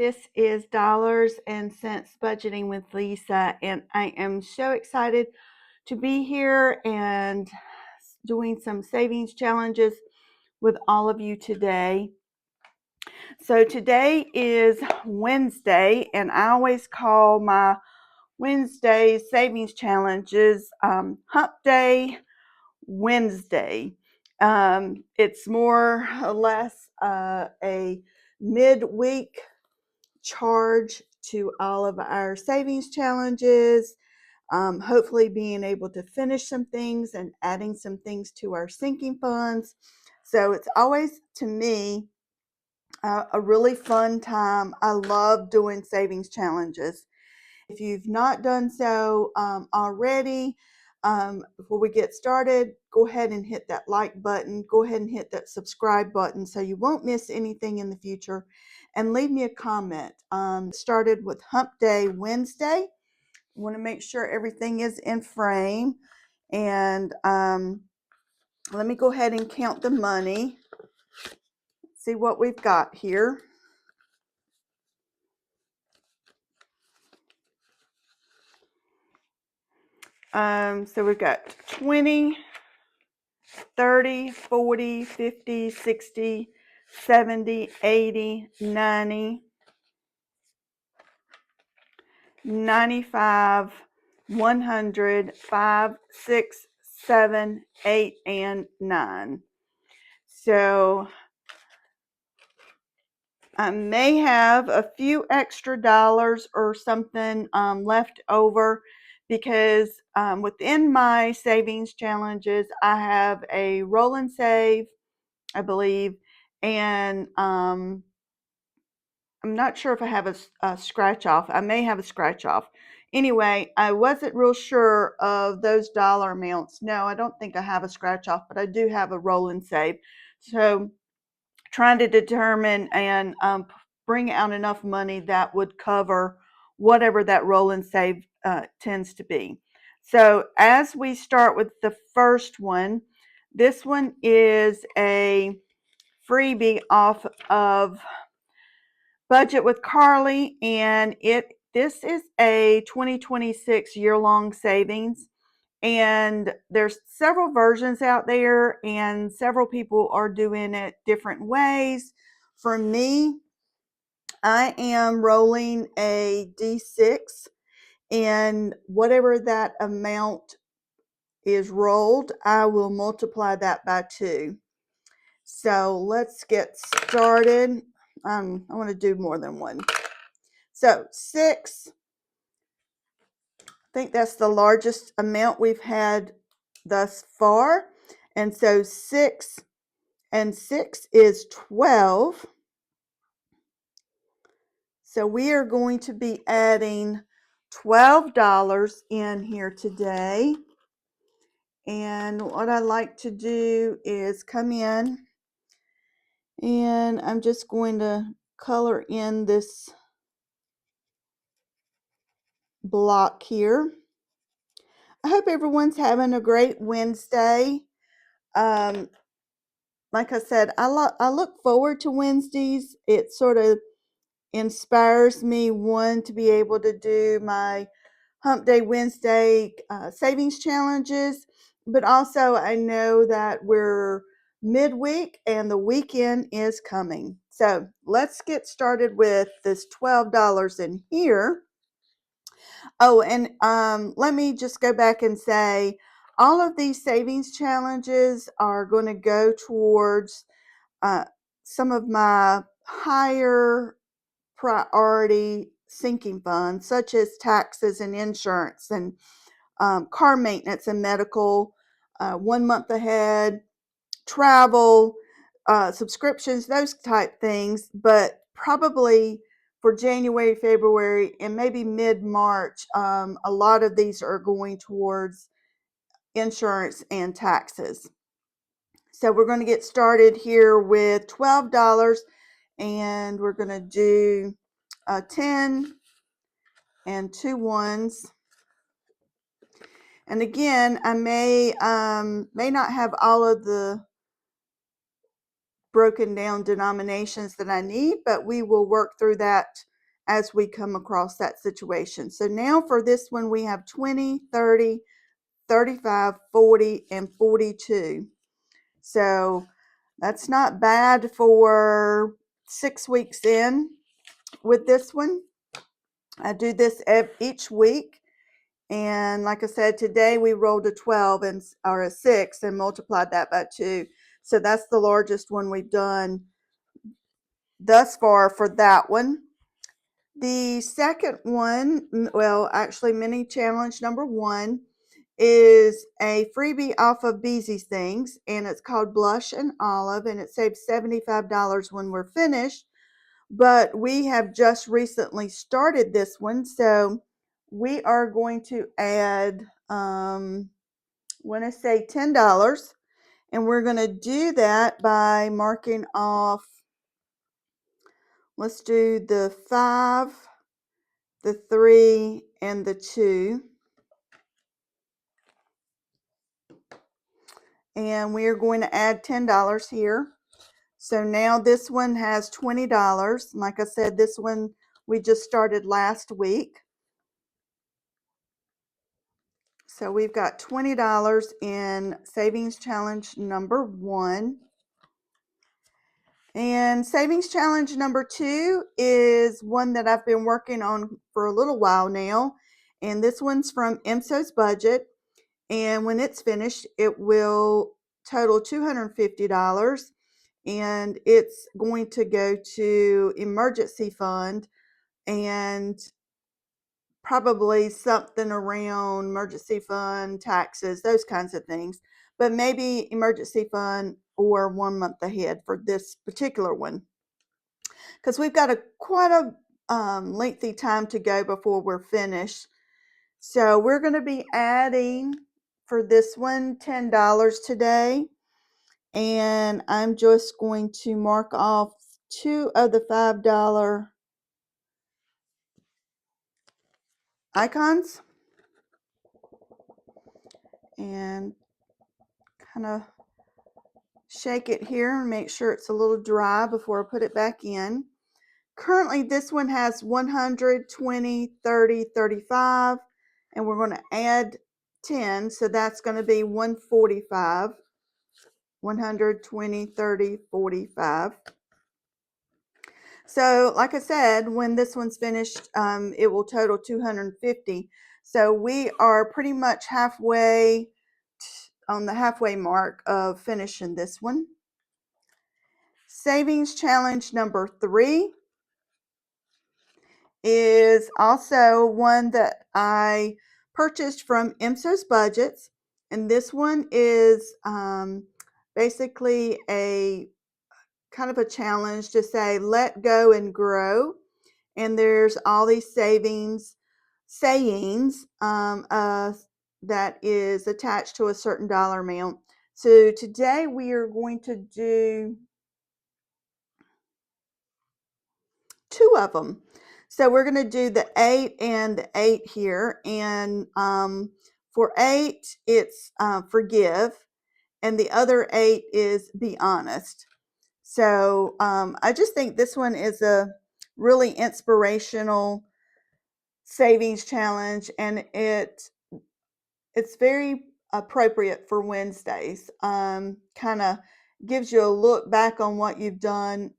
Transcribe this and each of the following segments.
This is Dollars and Cents Budgeting with Lisa, and I am so excited to be here and doing some savings challenges with all of you today. So today is Wednesday, and I always call my Wednesday savings challenges Hump Day Wednesday. It's more or less a midweek charge to all of our savings challenges, hopefully being able to finish some things and adding some things to our sinking funds. So it's always, to me, a really fun time. I love doing savings challenges. If you've not done so already, before we get started, go ahead and hit that like button. Go ahead and hit that subscribe button so you won't miss anything in the future. And leave me a comment. Started with Hump Day Wednesday. I want to make sure everything is in frame. And let me go ahead and count the money. See what we've got here. So we've got 20, 30, 40, 50, 60, 70, 80, 90, 95, 100, 5, 6, 7, 8, and 9. So I may have a few extra dollars or something left over because within my savings challenges, I have a roll and save, I believe, and I'm not sure if I have a scratch off. I may have a scratch off. Anyway, I wasn't real sure of those dollar amounts. No, I don't think I have a scratch off, but I do have a roll and save. So trying to determine and bring out enough money that would cover whatever that roll and save tends to be. So as we start with the first one, this one is a freebie off of Budget with Carly, and this is a 2026 year-long savings. And there's several versions out there, and several people are doing it different ways. For me, I am rolling a D6, and whatever that amount is rolled, I will multiply that by 2. So let's get started. I want to do more than one. So 6, I think that's the largest amount we've had thus far. And so 6 and 6 is 12. So we are going to be adding $12 in here today. And what I like to do is come in, and I'm just going to color in this block here. I hope everyone's having a great Wednesday. Like I said, I look forward to Wednesdays. It sort of inspires me, one, to be able to do my Hump Day Wednesday savings challenges, but also I know that we're midweek and the weekend is coming. So let's get started with this $12 in here. Oh, and let me just go back and say, all of these savings challenges are going to go towards some of my higher priority sinking funds, such as taxes and insurance and car maintenance and medical, 1 month ahead, travel, subscriptions, those type things. But probably for January, February, and maybe mid-March, a lot of these are going towards insurance and taxes. So we're going to get started here with $12, and we're going to do 10 and 2 ones. And again, I may not have all of the broken down denominations that I need, but we will work through that as we come across that situation. So now for this one, we have 20, 30, 35, 40, and 42. So that's not bad for 6 weeks in with this one. I do this each week. And like I said, today we rolled a 12 or a 6 and multiplied that by 2. So that's the largest one we've done thus far for that one. The second one, well, actually mini challenge number 1, is a freebie off of Beezy's Things, and it's called Blush and Olive, and it saves $75 when we're finished. But we have just recently started this one, so we are going to add, I want to say $10, and we're going to do that by marking off, let's do the 5, the 3, and the 2. And we are going to add $10 here. So now this one has $20. Like I said, this one we just started last week. So we've got $20 in savings challenge number 1. And savings challenge number 2 is one that I've been working on for a little while now. And this one's from IMSO's budget. And when it's finished, it will total $250. And it's going to go to emergency fund and probably something around emergency fund, taxes, those kinds of things. But maybe emergency fund or 1 month ahead for this particular one, because we've got quite a lengthy time to go before we're finished. So we're going to be adding for this one $10 today, and I'm just going to mark off 2 of the $5 icons and kind of shake it here and make sure it's a little dry before I put it back in. Currently this one has 100, 20, 30, 35, and we're going to add 10, so that's going to be 145. 100, 20, 30, 45. So like I said, when this one's finished, it will total 250. So we are pretty much halfway on the halfway mark of finishing this one. Savings challenge number 3 is also one that I purchased from IMSO's budgets, and this one is basically a kind of a challenge to say let go and grow. And there's all these sayings that is attached to a certain dollar amount. So today we are going to do 2 of them. So we're going to do the 8 and the 8 here. And for 8, it's forgive. And the other 8 is be honest. So I just think this one is a really inspirational savings challenge, and it's very appropriate for Wednesdays. Kind of gives you a look back on what you've done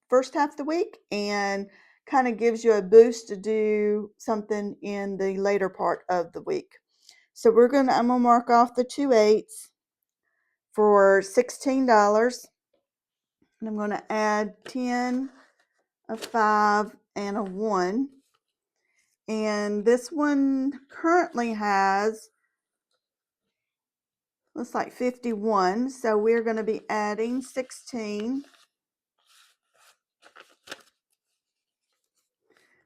first half of the week and kind of gives you a boost to do something in the later part of the week. So I'm gonna mark off the 2 8s for $16, and I'm going to add 10, a 5, and a 1. And this one currently has, looks like 51, so we're going to be adding 16.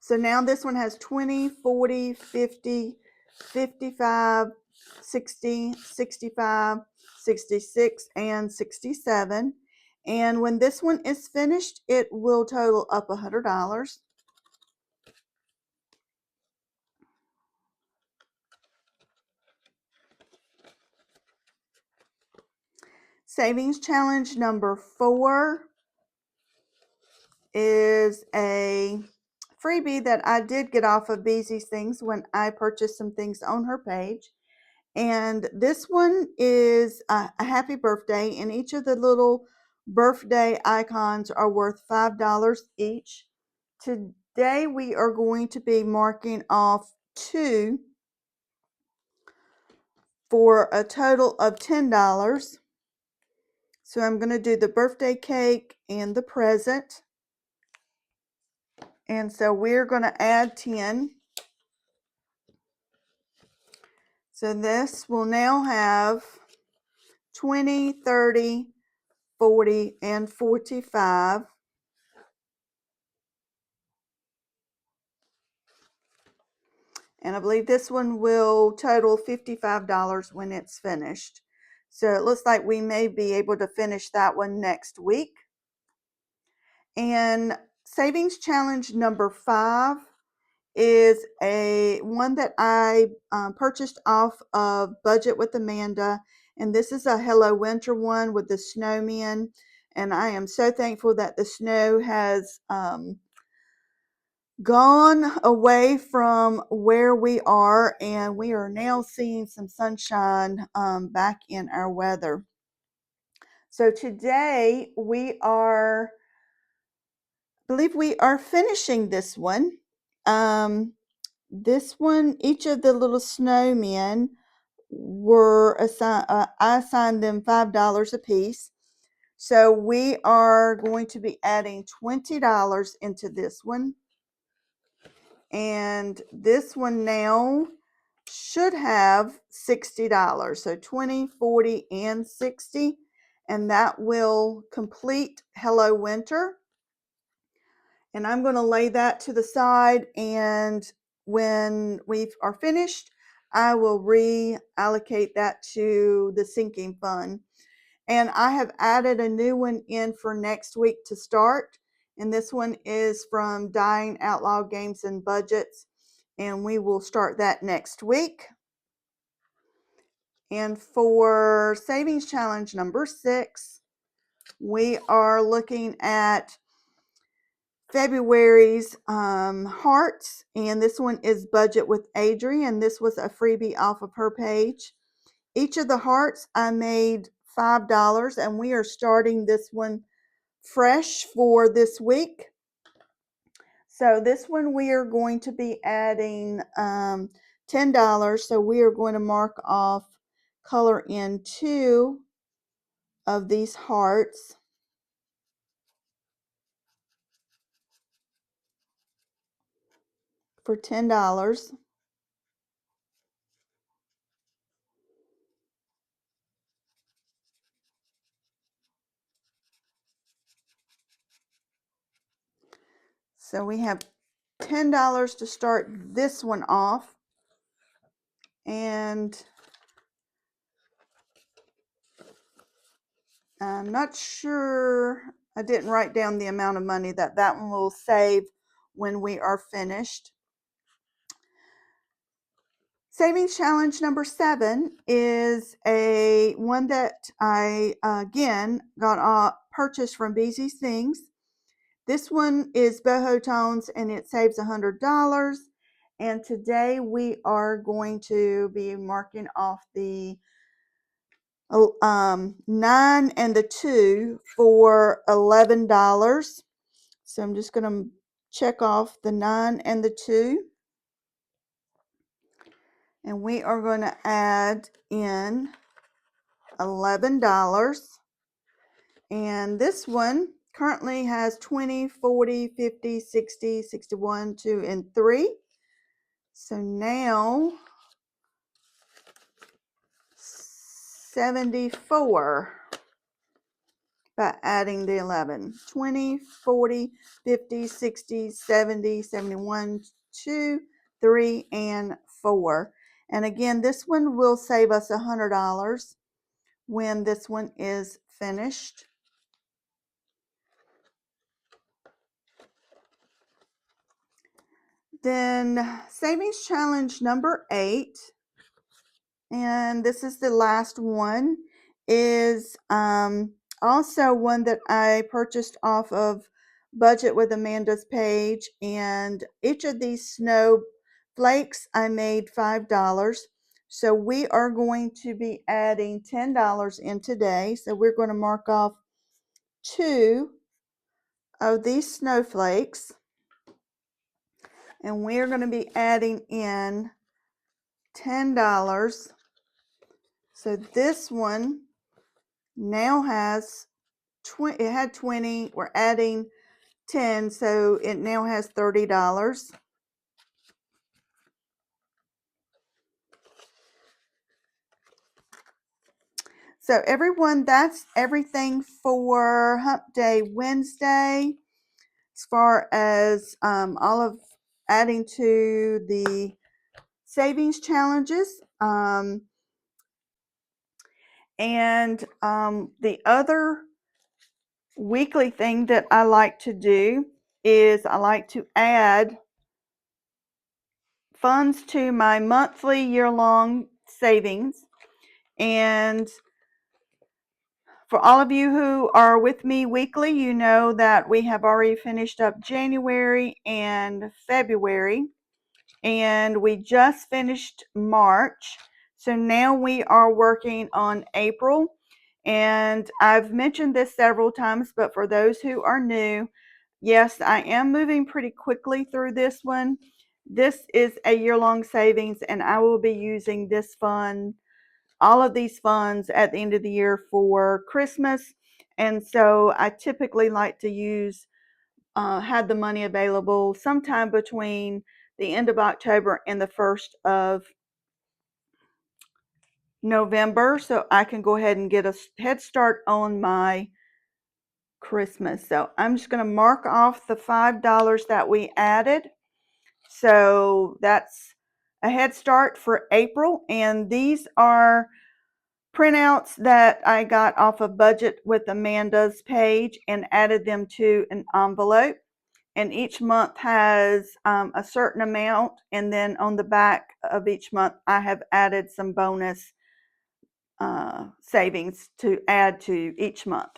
So now this one has 20, 40, 50, 55, 60, 65, 66, and 67. And when this one is finished, it will total up $100. Savings challenge number 4 is a freebie that I did get off of Beezy's Things when I purchased some things on her page. And this one is a happy birthday, and each of the little birthday icons are worth $5 each. Today we are going to be marking off 2 for a total of $10. So I'm going to do the birthday cake and the present. And so we're going to add 10. So this will now have 20, 30, 40, and 45. And I believe this one will total $55 when it's finished. So it looks like we may be able to finish that one next week. And savings challenge number 5 is a one that I purchased off of Budget with Amanda. And this is a Hello Winter one with the snowmen. And I am so thankful that the snow has gone away from where we are, and we are now seeing some sunshine back in our weather. So today I believe we are finishing this one. This one, each of the little snowmen were assigned, I assigned them $5 a piece. So we are going to be adding $20 into this one. And this one now should have $60. So 20, 40, and 60. And that will complete Hello Winter. And I'm going to lay that to the side, and when we are finished, I will reallocate that to the sinking fund. And I have added a new one in for next week to start. And this one is from Dying Outlaw Games and Budgets. And we will start that next week. And for savings challenge number 6, we are looking at February's hearts. And this one is Budget with Adrienne. This was a freebie off of her page. Each of the hearts I made $5, and we are starting this one fresh for this week. So this one we are going to be adding $10. So we are going to mark off color in 2 of these hearts. For $10. So we have $10 to start this one off. And I'm not sure, I didn't write down the amount of money that one will save when we are finished. Savings challenge number 7 is a one that I again got purchased from Beezy's Things. This one is boho tones, and it saves $100. And today we are going to be marking off the 9 and the 2 for $11. So I'm just going to check off the 9 and the 2. And we are going to add in $11. And this one currently has 20, 40, 50, 60, 61, 2, and 3. So now 74 by adding the 11. 20, 40, 50, 60, 70, 71, 2, 3, and 4. And again, this one will save us $100 when this one is finished. Then savings challenge number 8, and this is the last one, is also one that I purchased off of Budget with Amanda's page, and each of these snow flakes I made $5. So we are going to be adding $10 in today. So we're going to mark off 2 of these snowflakes, and we're going to be adding in $10. So this one now has 20, it had 20, we're adding 10, so it now has $30. So everyone, that's everything for Hump Day Wednesday, as far as all of adding to the savings challenges. The other weekly thing that I like to do is I like to add funds to my monthly year-long savings. And for all of you who are with me weekly, you know that we have already finished up January and February, and we just finished March. So now we are working on April. And I've mentioned this several times, but for those who are new, yes, I am moving pretty quickly through this one. This is a year-long savings, and I will be using this fund, all of these funds, at the end of the year for Christmas. And so I typically like to had the money available sometime between the end of October and the 1st of November, so I can go ahead and get a head start on my Christmas. So I'm just going to mark off the $5 that we added. So that's a head start for April, and these are printouts that I got off of Budget with Amanda's page and added them to an envelope. And each month has a certain amount, and then on the back of each month I have added some bonus savings to add to each month.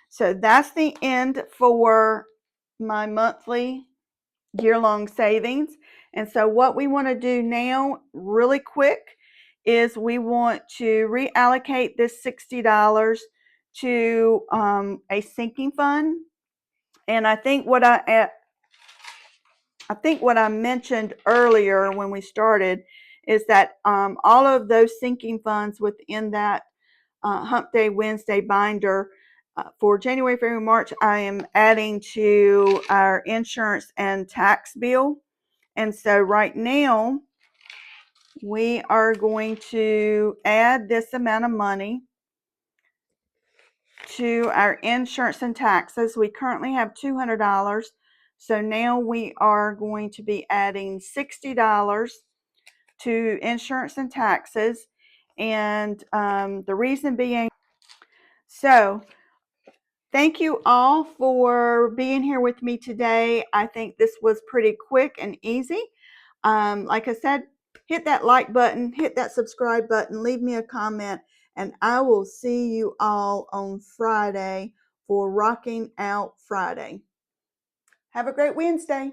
So that's the end for my monthly year-long savings. And so what we want to do now really quick is we want to reallocate this $60 to a sinking fund. And I think what I mentioned earlier when we started is that all of those sinking funds within that Hump Day Wednesday binder for January, February, March, I am adding to our insurance and tax bill. And so right now, we are going to add this amount of money to our insurance and taxes. We currently have $200. So now we are going to be adding $60 to insurance and taxes. And the reason being, so thank you all for being here with me today. I think this was pretty quick and easy. Like I said, hit that like button, hit that subscribe button, leave me a comment, and I will see you all on Friday for Rocking Out Friday. Have a great Wednesday.